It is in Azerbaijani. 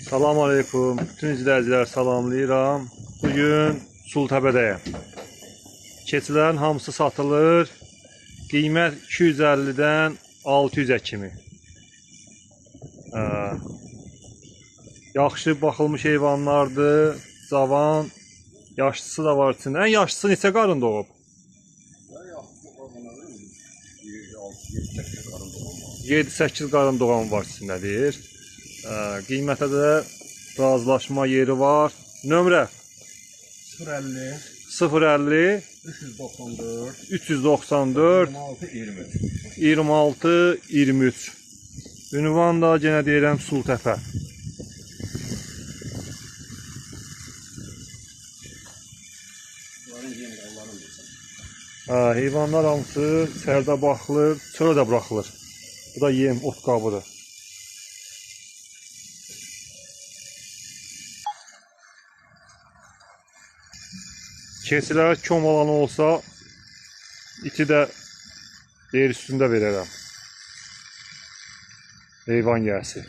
Salam aleykum. Bütün izləyicilər salamlayıram. Bugün Sultəbədəyəm. Keçilərin hamısı satılır. Qiymət 250-dən 600-ə kimi. Yaxşı baxılmış heyvanlardır. Cavan, yaşlısı da var içində. Ən yaşlısı neçə qarın doğub? 7-8 qarın doğan var içindədir. Qiymətə də razılaşma yeri var. Nömrə 050 050 394 394 26 23. Ünvan da yenə deyirəm Sultəpə. Heyvanlar hamısı içəridə baxılır, çölə də buraxılır. Bu da yem, ot qabıdır. Keçilər kom alanı olsa, iti də yer üstündə verərəm. Heyvan yəsi.